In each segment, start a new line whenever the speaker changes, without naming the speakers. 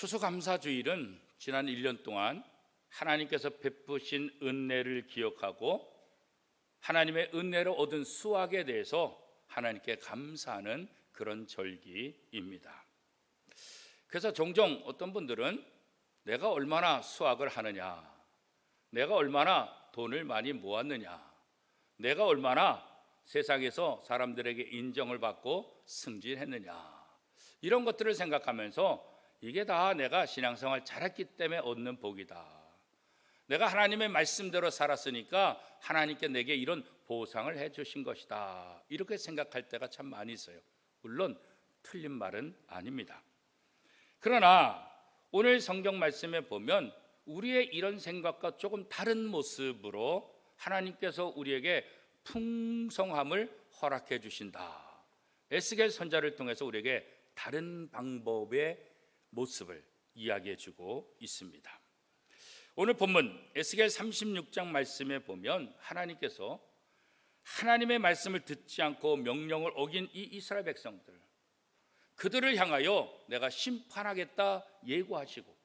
추수감사주일은 지난 1년 동안 하나님께서 베푸신 은혜를 기억하고 하나님의 은혜로 얻은 수확에 대해서 하나님께 감사하는 그런 절기입니다. 그래서 종종 어떤 분들은 내가 얼마나 수확을 하느냐, 내가 얼마나 돈을 많이 모았느냐, 내가 얼마나 세상에서 사람들에게 인정을 받고 승진했느냐, 이런 것들을 생각하면서 이게 다 내가 신앙생활 잘했기 때문에 얻는 복이다, 내가 하나님의 말씀대로 살았으니까 하나님께 내게 이런 보상을 해주신 것이다, 이렇게 생각할 때가 참 많이 있어요. 물론 틀린 말은 아닙니다. 그러나 오늘 성경 말씀에 보면 우리의 이런 생각과 조금 다른 모습으로 하나님께서 우리에게 풍성함을 허락해 주신다. 에스겔 선지자를 통해서 우리에게 다른 방법의 모습을 이야기해 주고 있습니다. 오늘 본문 에스겔 36장 말씀에 보면 하나님께서 하나님의 말씀을 듣지 않고 명령을 어긴 이 이스라엘 백성들, 그들을 향하여 내가 심판하겠다 예고하시고,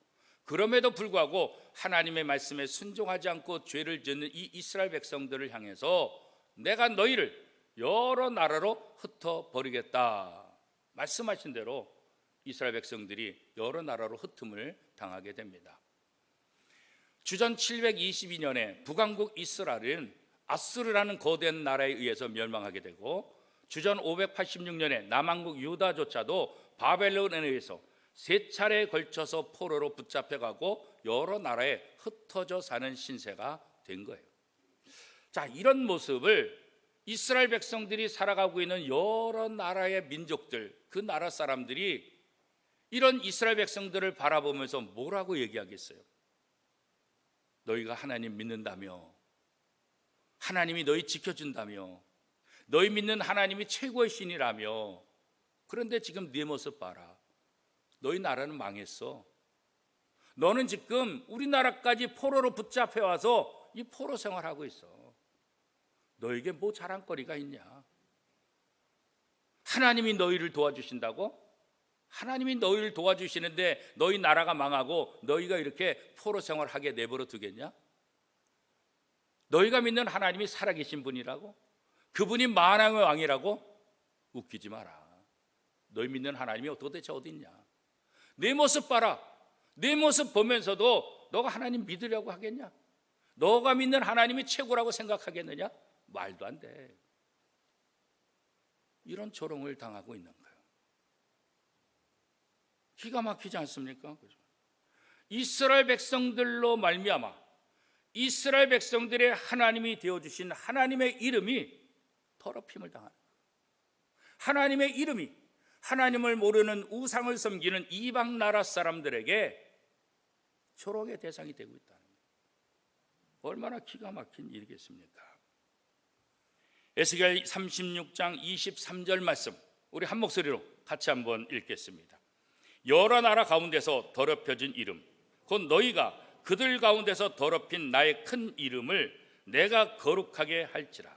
그럼에도 불구하고 하나님의 말씀에 순종하지 않고 죄를 짓는 이 이스라엘 백성들을 향해서 내가 너희를 여러 나라로 흩어버리겠다 말씀하신 대로 이스라엘 백성들이 여러 나라로 흩음을 당하게 됩니다. 주전 722년에 북왕국 이스라엘은 아수르라는 거대한 나라에 의해서 멸망하게 되고, 주전 586년에 남왕국 유다조차도 바벨론에 의해서 세 차례에 걸쳐서 포로로 붙잡혀가고 여러 나라에 흩어져 사는 신세가 된 거예요. 자, 이런 모습을 이스라엘 백성들이 살아가고 있는 여러 나라의 민족들, 그 나라 사람들이 이런 이스라엘 백성들을 바라보면서 뭐라고 얘기하겠어요? 너희가 하나님 믿는다며, 하나님이 너희 지켜준다며, 너희 믿는 하나님이 최고의 신이라며, 그런데 지금 네 모습 봐라. 너희 나라는 망했어. 너는 지금 우리나라까지 포로로 붙잡혀 와서 이 포로 생활하고 있어. 너에게 뭐 자랑거리가 있냐? 하나님이 너희를 도와주신다고? 하나님이 너희를 도와주시는데 너희 나라가 망하고 너희가 이렇게 포로 생활하게 내버려 두겠냐? 너희가 믿는 하나님이 살아계신 분이라고? 그분이 만왕의 왕이라고? 웃기지 마라. 너희 믿는 하나님이 도대체 어디 있냐? 내 모습 봐라. 내 모습 보면서도 너가 하나님 믿으려고 하겠냐? 너가 믿는 하나님이 최고라고 생각하겠느냐? 말도 안 돼. 이런 조롱을 당하고 있는 거예요. 기가 막히지 않습니까? 이스라엘 백성들로 말미암아 이스라엘 백성들의 하나님이 되어주신 하나님의 이름이 더럽힘을 당하는 거예요. 하나님의 이름이 하나님을 모르는 우상을 섬기는 이방 나라 사람들에게 조롱의 대상이 되고 있다는 거예요. 얼마나 기가 막힌 일이겠습니까? 에스겔 36장 23절 말씀, 우리 한 목소리로 같이 한번 읽겠습니다. 여러 나라 가운데서 더럽혀진 이름, 곧 너희가 그들 가운데서 더럽힌 나의 큰 이름을 내가 거룩하게 할지라.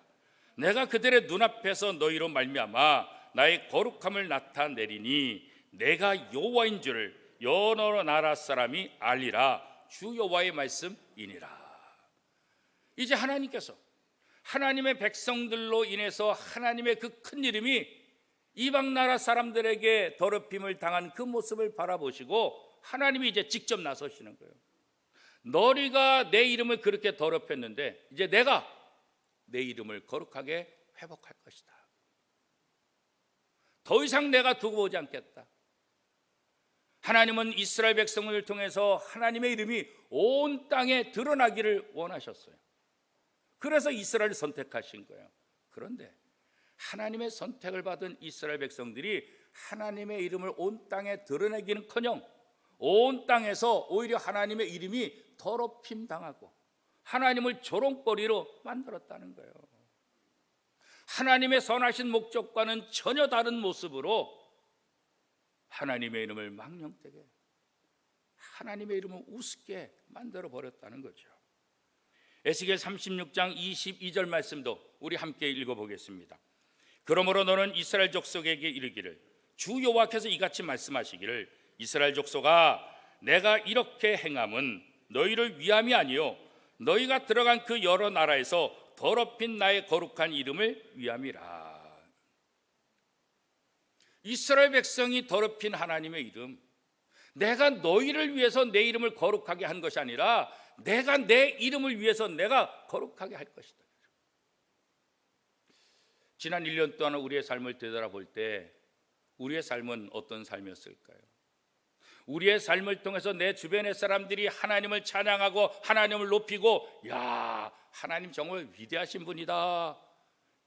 내가 그들의 눈앞에서 너희로 말미암아 나의 거룩함을 나타내리니 내가 여호와인 줄을 여러 나라 사람이 알리라. 주 여호와의 말씀이니라. 이제 하나님께서 하나님의 백성들로 인해서 하나님의 그 큰 이름이 이방 나라 사람들에게 더럽힘을 당한 그 모습을 바라보시고 하나님이 이제 직접 나서시는 거예요. 너희가 내 이름을 그렇게 더럽혔는데 이제 내가 내 이름을 거룩하게 회복할 것이다. 더 이상 내가 두고 보지 않겠다. 하나님은 이스라엘 백성을 통해서 하나님의 이름이 온 땅에 드러나기를 원하셨어요. 그래서 이스라엘을 선택하신 거예요. 그런데 하나님의 선택을 받은 이스라엘 백성들이 하나님의 이름을 온 땅에 드러내기는커녕 온 땅에서 오히려 하나님의 이름이 더럽힘 당하고 하나님을 조롱거리로 만들었다는 거예요. 하나님의 선하신 목적과는 전혀 다른 모습으로 하나님의 이름을 망령되게, 하나님의 이름을 우습게 만들어 버렸다는 거죠. 에스겔 36장 22절 말씀도 우리 함께 읽어보겠습니다. 그러므로 너는 이스라엘 족속에게 이르기를 주 여호와께서 이같이 말씀하시기를 이스라엘 족속아 내가 이렇게 행함은 너희를 위함이 아니요 너희가 들어간 그 여러 나라에서 더럽힌 나의 거룩한 이름을 위함이라. 이스라엘 백성이 더럽힌 하나님의 이름, 내가 너희를 위해서 내 이름을 거룩하게 한 것이 아니라 내가 내 이름을 위해서 내가 거룩하게 할 것이다. 지난 1년 동안 우리의 삶을 되돌아볼 때 우리의 삶은 어떤 삶이었을까요? 우리의 삶을 통해서 내 주변의 사람들이 하나님을 찬양하고 하나님을 높이고, 야, 하나님 정말 위대하신 분이다,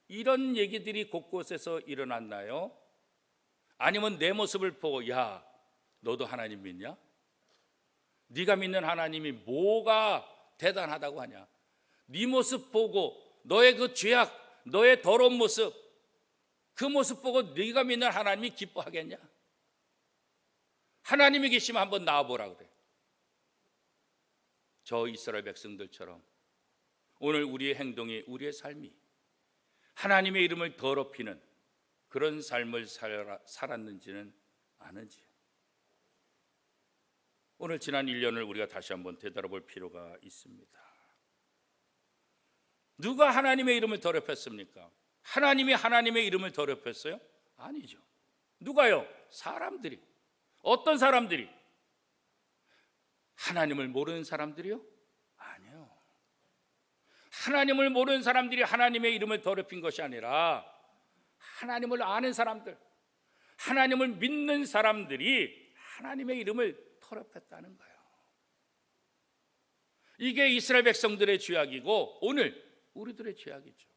이런 얘기들이 곳곳에서 일어났나요? 아니면 내 모습을 보고, 야, 너도 하나님 믿냐? 네가 믿는 하나님이 뭐가 대단하다고 하냐? 네 모습 보고 너의 그 죄악, 너의 더러운 모습, 그 모습 보고 네가 믿는 하나님이 기뻐하겠냐? 하나님이 계시면 한번 나와보라 그래. 저 이스라엘 백성들처럼 오늘 우리의 행동이, 우리의 삶이 하나님의 이름을 더럽히는 그런 삶을 살았는지는 아는지, 오늘 지난 1년을 우리가 다시 한번 되돌아볼 필요가 있습니다. 누가 하나님의 이름을 더럽혔습니까? 하나님이 하나님의 이름을 더럽혔어요? 아니죠. 누가요? 사람들이. 어떤 사람들이? 하나님을 모르는 사람들이요? 아니요. 하나님을 모르는 사람들이 하나님의 이름을 더럽힌 것이 아니라 하나님을 아는 사람들, 하나님을 믿는 사람들이 하나님의 이름을 더럽혔다는 거예요. 이게 이스라엘 백성들의 죄악이고 오늘 우리들의 죄악이죠.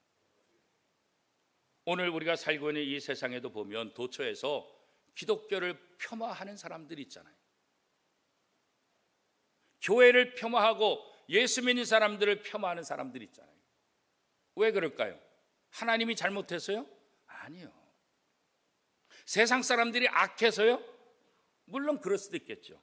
오늘 우리가 살고 있는 이 세상에도 보면 도처에서 기독교를 폄하하는 사람들이 있잖아요. 교회를 폄하하고 예수 믿는 사람들을 폄하하는 사람들이 있잖아요. 왜 그럴까요? 하나님이 잘못해서요? 아니요. 세상 사람들이 악해서요? 물론 그럴 수도 있겠죠.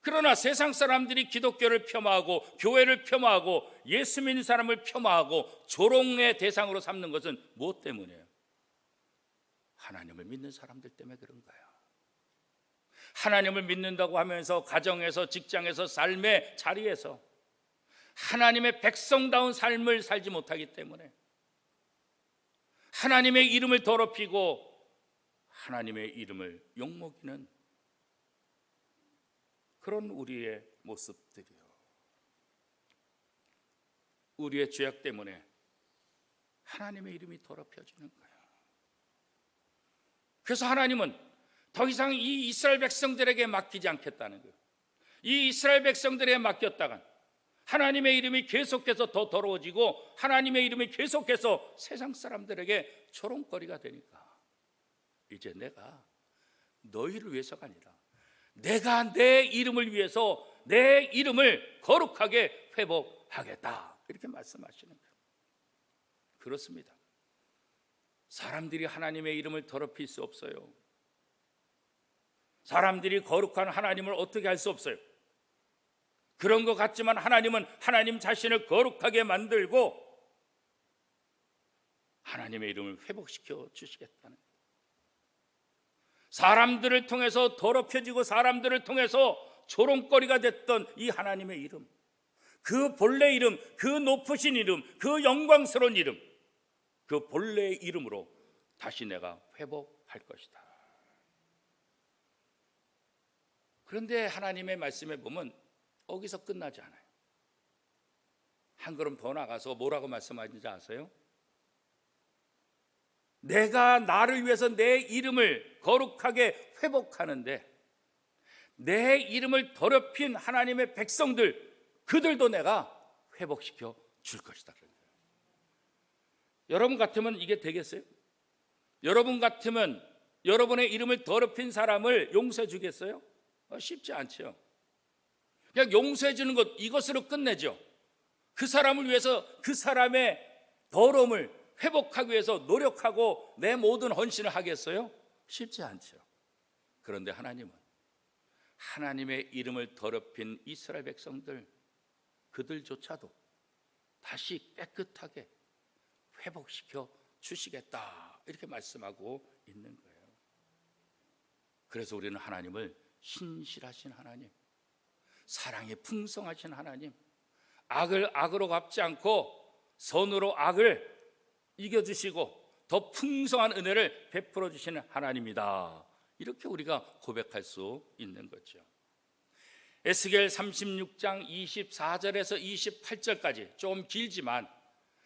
그러나 세상 사람들이 기독교를 폄하하고 교회를 폄하하고 예수 믿는 사람을 폄하하고 조롱의 대상으로 삼는 것은 무엇 때문이에요? 하나님을 믿는 사람들 때문에 그런 거예요. 하나님을 믿는다고 하면서 가정에서, 직장에서, 삶의 자리에서 하나님의 백성다운 삶을 살지 못하기 때문에 하나님의 이름을 더럽히고 하나님의 이름을 욕먹이는 그런 우리의 모습들이요. 우리의 죄악 때문에 하나님의 이름이 더럽혀지는 거예요. 그래서 하나님은 더 이상 이 이스라엘 백성들에게 맡기지 않겠다는 거예요. 이 이스라엘 백성들에게 맡겼다간 하나님의 이름이 계속해서 더 더러워지고 하나님의 이름이 계속해서 세상 사람들에게 조롱거리가 되니까 이제 내가 너희를 위해서가 아니라 내가 내 이름을 위해서 내 이름을 거룩하게 회복하겠다, 이렇게 말씀하시는 거예요. 그렇습니다. 사람들이 하나님의 이름을 더럽힐 수 없어요. 사람들이 거룩한 하나님을 어떻게 할 수 없어요. 그런 것 같지만 하나님은 하나님 자신을 거룩하게 만들고 하나님의 이름을 회복시켜 주시겠다는 거예요. 사람들을 통해서 더럽혀지고 사람들을 통해서 조롱거리가 됐던 이 하나님의 이름, 그 본래 이름, 그 높으신 이름, 그 영광스러운 이름, 그 본래의 이름으로 다시 내가 회복할 것이다. 그런데 하나님의 말씀에 보면 거기서 끝나지 않아요. 한 걸음 더 나가서 뭐라고 말씀하는지 아세요? 내가 나를 위해서 내 이름을 거룩하게 회복하는데 내 이름을 더럽힌 하나님의 백성들, 그들도 내가 회복시켜 줄 것이다. 여러분 같으면 이게 되겠어요? 여러분 같으면 여러분의 이름을 더럽힌 사람을 용서해 주겠어요? 쉽지 않죠. 그냥 용서해 주는 것, 이것으로 끝내죠. 그 사람을 위해서 그 사람의 더러움을 회복하기 위해서 노력하고 내 모든 헌신을 하겠어요? 쉽지 않죠. 그런데 하나님은 하나님의 이름을 더럽힌 이스라엘 백성들, 그들조차도 다시 깨끗하게 회복시켜 주시겠다, 이렇게 말씀하고 있는 거예요. 그래서 우리는 하나님을 신실하신 하나님, 사랑에 풍성하신 하나님, 악을 악으로 갚지 않고 선으로 악을 이겨주시고 더 풍성한 은혜를 베풀어 주시는 하나님이다. 이렇게 우리가 고백할 수 있는 거죠. 에스겔 36장 24절에서 28절까지 좀 길지만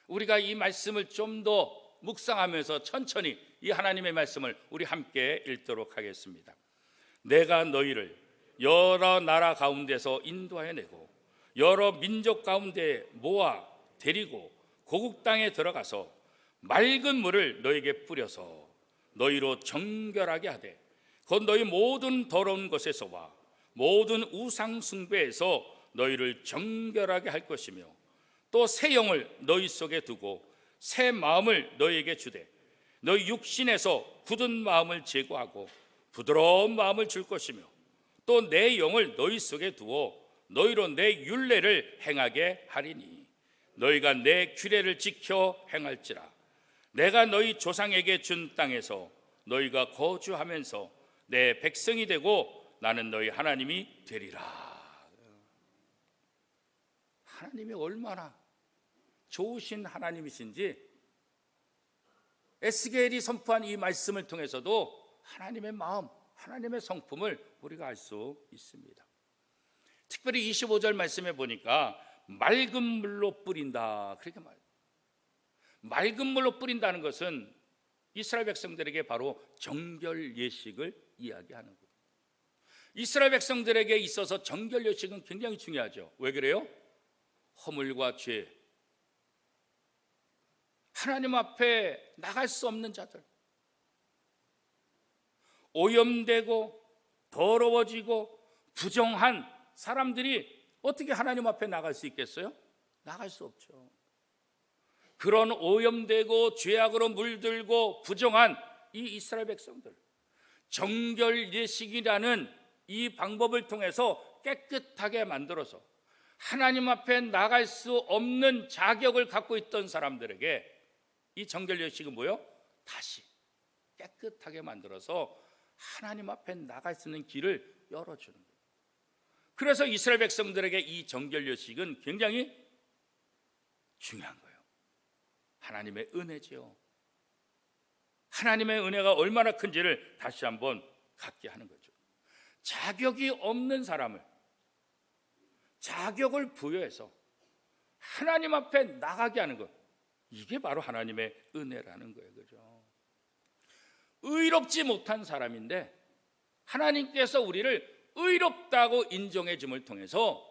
우리가 이 말씀을 좀 더 묵상하면서 천천히 이 하나님의 말씀을 우리 함께 읽도록 하겠습니다. 내가 너희를 여러 나라 가운데서 인도하여 내고 여러 민족 가운데 모아 데리고 고국 땅에 들어가서 맑은 물을 너희에게 뿌려서 너희로 정결하게 하되 곧 너희 모든 더러운 것에서와 모든 우상 숭배에서 너희를 정결하게 할 것이며 또 새 영을 너희 속에 두고 새 마음을 너희에게 주되 너희 육신에서 굳은 마음을 제거하고 부드러운 마음을 줄 것이며 또 내 영을 너희 속에 두어 너희로 내 율례를 행하게 하리니 너희가 내 규례를 지켜 행할지라. 내가 너희 조상에게 준 땅에서 너희가 거주하면서 내 백성이 되고 나는 너희 하나님이 되리라. 하나님이 얼마나 좋으신 하나님이신지 에스겔이 선포한 이 말씀을 통해서도 하나님의 마음, 하나님의 성품을 우리가 알 수 있습니다. 특별히 25절 말씀에 보니까 맑은 물로 뿌린다 그렇게 말해요. 맑은 물로 뿌린다는 것은 이스라엘 백성들에게 바로 정결 예식을 이야기하는 거예요. 이스라엘 백성들에게 있어서 정결 예식은 굉장히 중요하죠. 왜 그래요? 허물과 죄, 하나님 앞에 나갈 수 없는 자들, 오염되고 더러워지고 부정한 사람들이 어떻게 하나님 앞에 나갈 수 있겠어요? 나갈 수 없죠. 그런 오염되고 죄악으로 물들고 부정한 이 이스라엘 백성들, 정결 예식이라는 이 방법을 통해서 깨끗하게 만들어서 하나님 앞에 나갈 수 없는 자격을 갖고 있던 사람들에게 이 정결 예식은 뭐예요? 다시 깨끗하게 만들어서 하나님 앞에 나갈 수 있는 길을 열어주는 거예요. 그래서 이스라엘 백성들에게 이 정결 예식은 굉장히 중요한 거예요. 하나님의 은혜지요. 하나님의 은혜가 얼마나 큰지를 다시 한번 갖게 하는 거죠. 자격이 없는 사람을 자격을 부여해서 하나님 앞에 나가게 하는 것, 이게 바로 하나님의 은혜라는 거예요. 그죠? 의롭지 못한 사람인데 하나님께서 우리를 의롭다고 인정해 줌을 통해서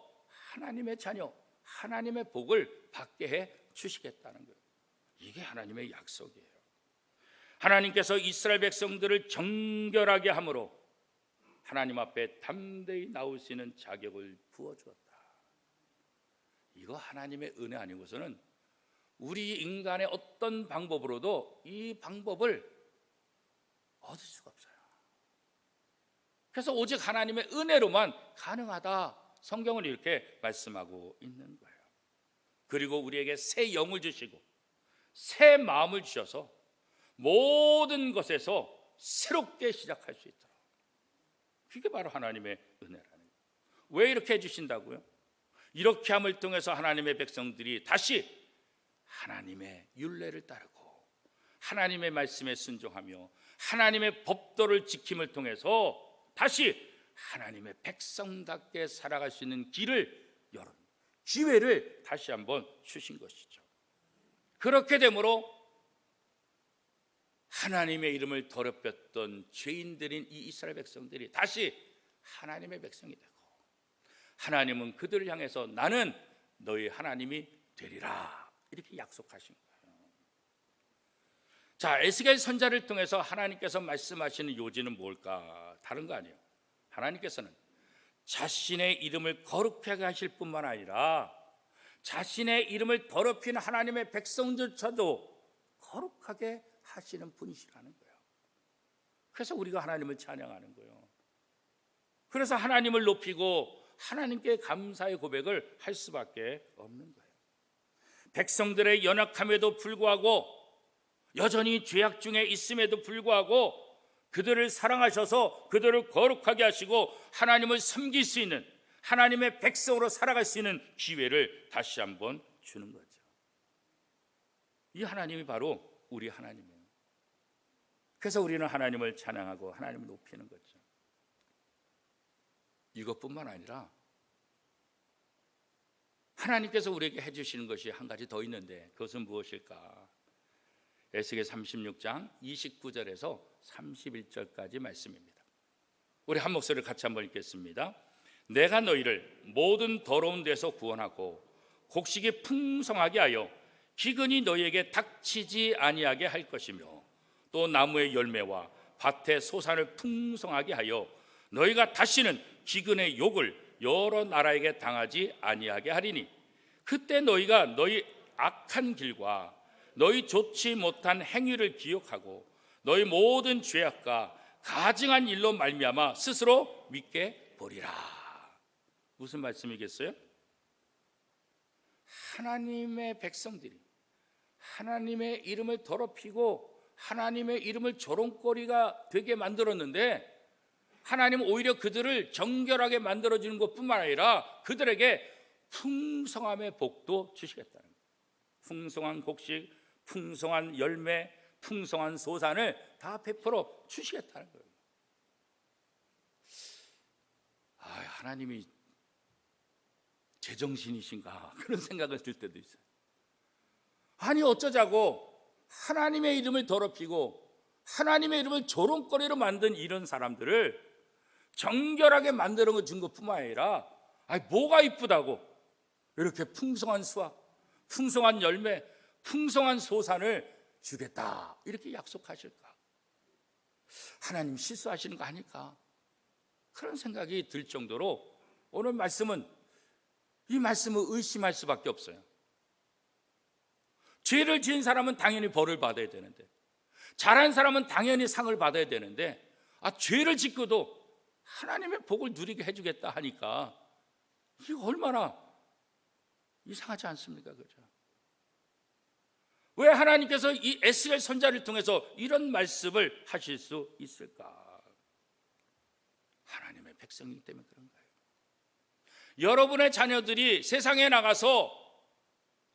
하나님의 자녀, 하나님의 복을 받게 해 주시겠다는 거예요. 이게 하나님의 약속이에요. 하나님께서 이스라엘 백성들을 정결하게 함으로 하나님 앞에 담대히 나올 수 있는 자격을 부어주었다. 이거 하나님의 은혜 아니고서는 우리 인간의 어떤 방법으로도 이 방법을 얻을 수가 없어요. 그래서 오직 하나님의 은혜로만 가능하다, 성경은 이렇게 말씀하고 있는 거예요. 그리고 우리에게 새 영을 주시고 새 마음을 주셔서 모든 것에서 새롭게 시작할 수 있도록, 그게 바로 하나님의 은혜라는 거예요. 왜 이렇게 해주신다고요? 이렇게 함을 통해서 하나님의 백성들이 다시 하나님의 율례를 따르고 하나님의 말씀에 순종하며 하나님의 법도를 지킴을 통해서 다시 하나님의 백성답게 살아갈 수 있는 길을 열은 기회를 다시 한번 주신 것이죠. 그렇게 되므로 하나님의 이름을 더럽혔던 죄인들인 이 이스라엘 백성들이 다시 하나님의 백성이 되고, 하나님은 그들을 향해서 나는 너희 하나님이 되리라 이렇게 약속하신 거예요. 자, 에스겔 선지자를 통해서 하나님께서 말씀하시는 요지는 뭘까? 다른 거 아니에요. 하나님께서는 자신의 이름을 거룩하게 하실 뿐만 아니라 자신의 이름을 더럽히는 하나님의 백성조차도 거룩하게 하시는 분이시라는 거예요. 그래서 우리가 하나님을 찬양하는 거예요. 그래서 하나님을 높이고 하나님께 감사의 고백을 할 수밖에 없는 거예요. 백성들의 연약함에도 불구하고, 여전히 죄악 중에 있음에도 불구하고 그들을 사랑하셔서 그들을 거룩하게 하시고 하나님을 섬길 수 있는, 하나님의 백성으로 살아갈 수 있는 기회를 다시 한번 주는 거죠. 이 하나님이 바로 우리 하나님이에요. 그래서 우리는 하나님을 찬양하고 하나님을 높이는 거죠. 이것뿐만 아니라 하나님께서 우리에게 해주시는 것이 한 가지 더 있는데 그것은 무엇일까? 에스겔 36장 29절에서 31절까지 말씀입니다. 우리 한 목소리를 같이 한번 읽겠습니다. 내가 너희를 모든 더러운 데서 구원하고 곡식이 풍성하게 하여 기근이 너희에게 닥치지 아니하게 할 것이며 또 나무의 열매와 밭의 소산을 풍성하게 하여 너희가 다시는 기근의 욕을 여러 나라에게 당하지 아니하게 하리니 그때 너희가 너희 악한 길과 너희 좋지 못한 행위를 기억하고 너희 모든 죄악과 가증한 일로 말미암아 스스로 믿게 보리라. 무슨 말씀이겠어요? 하나님의 백성들이 하나님의 이름을 더럽히고 하나님의 이름을 조롱거리가 되게 만들었는데 하나님은 오히려 그들을 정결하게 만들어주는 것뿐만 아니라 그들에게 풍성함의 복도 주시겠다는 거예요. 풍성한 곡식, 풍성한 열매, 풍성한 소산을 다 베풀어 주시겠다는 거예요. 하나님이 제정신이신가 그런 생각을 들 때도 있어요. 아니 어쩌자고 하나님의 이름을 더럽히고 하나님의 이름을 조롱거리로 만든 이런 사람들을 정결하게 만들어 준 것뿐만 아니라 뭐가 이쁘다고 이렇게 풍성한 수확, 풍성한 열매, 풍성한 소산을 주겠다 이렇게 약속하실까? 하나님 실수하시는 거 아닐까? 그런 생각이 들 정도로 오늘 말씀은 이 말씀을 의심할 수밖에 없어요. 죄를 지은 사람은 당연히 벌을 받아야 되는데 잘한 사람은 당연히 상을 받아야 되는데 죄를 짓고도 하나님의 복을 누리게 해주겠다 하니까 이거 얼마나 이상하지 않습니까? 그죠? 왜 하나님께서 이 에스겔 선지자를 통해서 이런 말씀을 하실 수 있을까? 하나님의 백성이기 때문에 그런 거예요. 여러분의 자녀들이 세상에 나가서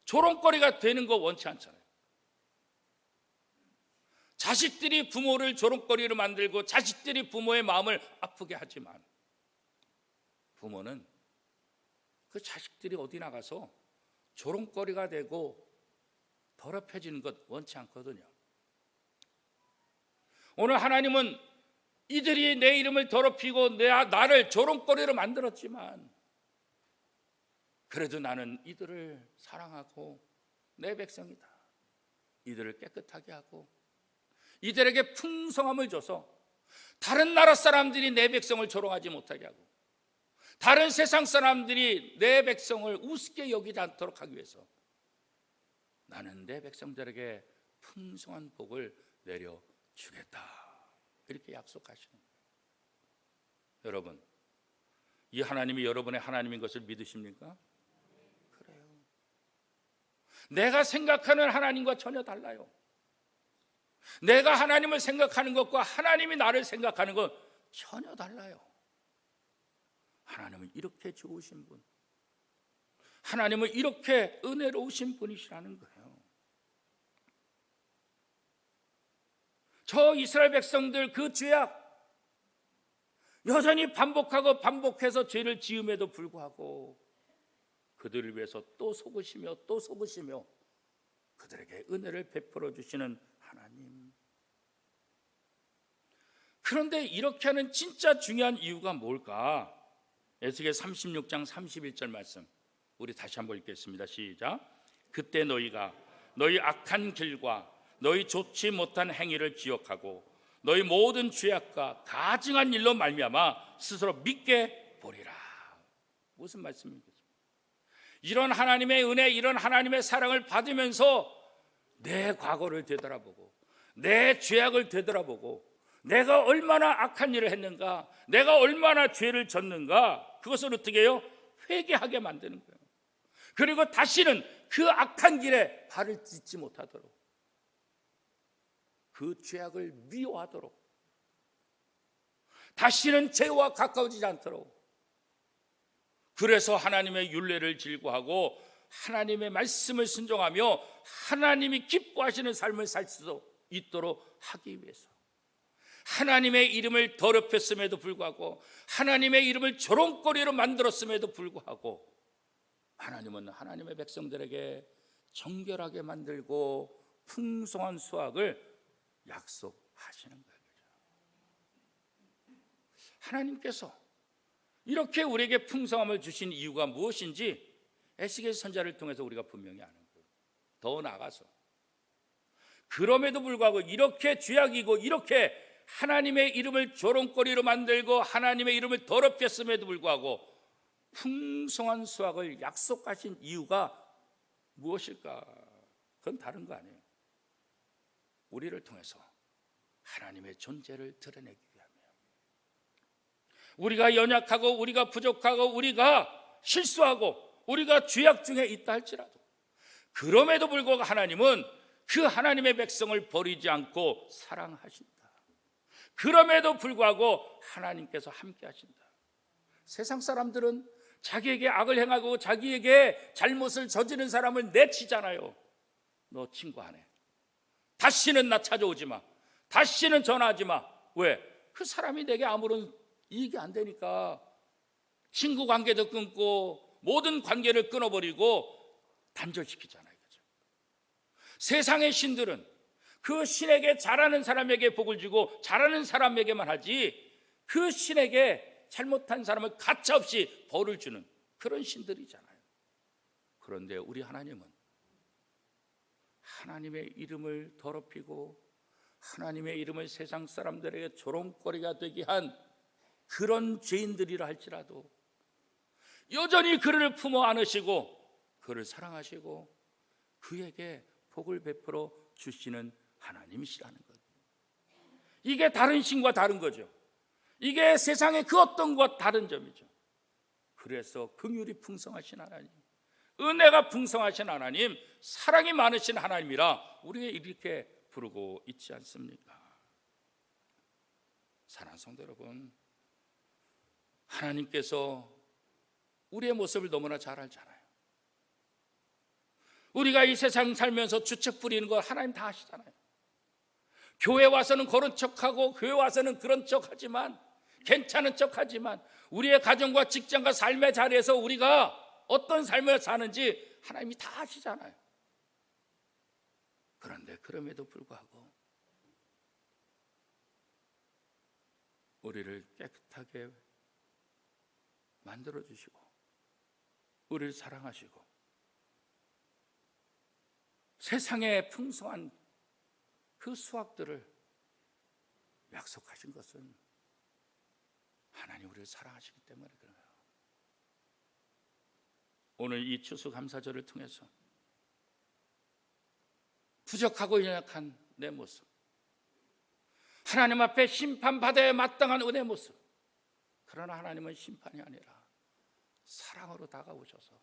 조롱거리가 되는 거 원치 않잖아요. 자식들이 부모를 조롱거리로 만들고 자식들이 부모의 마음을 아프게 하지만 부모는 그 자식들이 어디 나가서 조롱거리가 되고 더럽혀지는 것 원치 않거든요. 오늘 하나님은 이들이 내 이름을 더럽히고 나를 조롱거리로 만들었지만 그래도 나는 이들을 사랑하고 내 백성이다. 이들을 깨끗하게 하고 이들에게 풍성함을 줘서 다른 나라 사람들이 내 백성을 조롱하지 못하게 하고 다른 세상 사람들이 내 백성을 우습게 여기지 않도록 하기 위해서 나는 내 백성들에게 풍성한 복을 내려주겠다 이렇게 약속하시는 거예요. 여러분, 이 하나님이 여러분의 하나님인 것을 믿으십니까? 그래요. 내가 생각하는 하나님과 전혀 달라요. 내가 하나님을 생각하는 것과 하나님이 나를 생각하는 것 전혀 달라요. 하나님은 이렇게 좋으신 분, 하나님은 이렇게 은혜로우신 분이시라는 거예요. 저 이스라엘 백성들 그 죄악 여전히 반복하고 반복해서 죄를 지음에도 불구하고 그들을 위해서 또 속으시며 또 속으시며 그들에게 은혜를 베풀어 주시는 하나님. 그런데 이렇게 하는 진짜 중요한 이유가 뭘까? 에스겔 36장 31절 말씀 우리 다시 한번 읽겠습니다. 시작. 그때 너희가 너희 악한 길과 너희 좋지 못한 행위를 기억하고 너희 모든 죄악과 가증한 일로 말미암아 스스로 믿게 보리라. 무슨 말씀입니까? 이런 하나님의 은혜, 이런 하나님의 사랑을 받으면서 내 과거를 되돌아보고 내 죄악을 되돌아보고 내가 얼마나 악한 일을 했는가, 내가 얼마나 죄를 졌는가, 그것을 어떻게 해요? 회개하게 만드는 거예요. 그리고 다시는 그 악한 길에 발을 딛지 못하도록, 그 죄악을 미워하도록, 다시는 죄와 가까워지지 않도록 그래서 하나님의 율례를 질구하고 하나님의 말씀을 순종하며 하나님이 기뻐하시는 삶을 살 수 있도록 하기 위해서, 하나님의 이름을 더럽혔음에도 불구하고, 하나님의 이름을 조롱거리로 만들었음에도 불구하고, 하나님은 하나님의 백성들에게 정결하게 만들고 풍성한 수확을 약속하시는 거예요. 하나님께서 이렇게 우리에게 풍성함을 주신 이유가 무엇인지 에스겔 선지자를 통해서 우리가 분명히 아는 거예요. 더 나아가서 그럼에도 불구하고 이렇게 죄악이고 이렇게 하나님의 이름을 조롱거리로 만들고 하나님의 이름을 더럽혔음에도 불구하고 풍성한 수확을 약속하신 이유가 무엇일까? 그건 다른 거 아니에요. 우리를 통해서 하나님의 존재를 드러내기 위함이에요. 우리가 연약하고 우리가 부족하고 우리가 실수하고 우리가 죄악 중에 있다 할지라도 그럼에도 불구하고 하나님은 그 하나님의 백성을 버리지 않고 사랑하신다. 그럼에도 불구하고 하나님께서 함께 하신다. 세상 사람들은 자기에게 악을 행하고 자기에게 잘못을 저지른 사람을 내치잖아요. 너 친구 안 해. 다시는 나 찾아오지 마. 다시는 전화하지 마. 왜? 그 사람이 내게 아무런 이익이 안 되니까 친구 관계도 끊고 모든 관계를 끊어버리고 단절시키잖아요. 그죠? 세상의 신들은 그 신에게 잘하는 사람에게 복을 주고 잘하는 사람에게만 하지 그 신에게 잘못한 사람을 가차없이 벌을 주는 그런 신들이잖아요. 그런데 우리 하나님은 하나님의 이름을 더럽히고 하나님의 이름을 세상 사람들에게 조롱거리가 되게 한 그런 죄인들이라 할지라도 여전히 그를 품어 안으시고 그를 사랑하시고 그에게 복을 베풀어 주시는 하나님이시라는 것. 이게 다른 신과 다른 거죠. 이게 세상의 그 어떤 것과 다른 점이죠. 그래서 긍휼이 풍성하신 하나님, 은혜가 풍성하신 하나님, 사랑이 많으신 하나님이라 우리가 이렇게 부르고 있지 않습니까? 사랑하는 성도 여러분, 하나님께서 우리의 모습을 너무나 잘 알잖아요. 우리가 이 세상 살면서 주책 부리는 거 하나님 다 아시잖아요. 교회 와서는 그런 척하고 교회 와서는 그런 척하지만 괜찮은 척하지만 우리의 가정과 직장과 삶의 자리에서 우리가 어떤 삶을 사는지 하나님이 다 아시잖아요. 그런데 그럼에도 불구하고 우리를 깨끗하게 만들어주시고 우리를 사랑하시고 세상에 풍성한 그 수확들을 약속하신 것은 하나님 우리를 사랑하시기 때문에 그래요. 오늘 이 추수감사절을 통해서 부족하고 연약한 내 모습, 하나님 앞에 심판받아야 마땅한 은혜의 모습, 그러나 하나님은 심판이 아니라 사랑으로 다가오셔서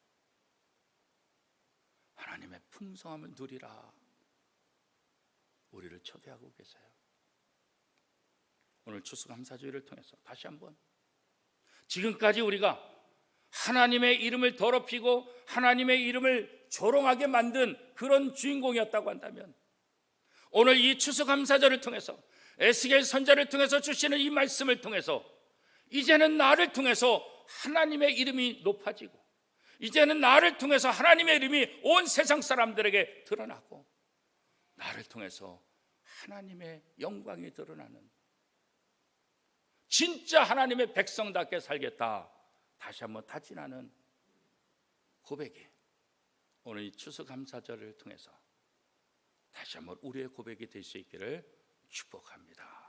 하나님의 풍성함을 누리라 우리를 초대하고 계세요. 오늘 추수감사주의를 통해서 다시 한번 지금까지 우리가 하나님의 이름을 더럽히고 하나님의 이름을 조롱하게 만든 그런 주인공이었다고 한다면 오늘 이 추수감사절을 통해서 에스겔 선지자를 통해서 주시는 이 말씀을 통해서 이제는 나를 통해서 하나님의 이름이 높아지고 이제는 나를 통해서 하나님의 이름이 온 세상 사람들에게 드러나고 나를 통해서 하나님의 영광이 드러나는 진짜 하나님의 백성답게 살겠다 다시 한번 다짐하는 고백이 오늘 이 추수감사절을 통해서 다시 한번 우리의 고백이 될 수 있기를 축복합니다.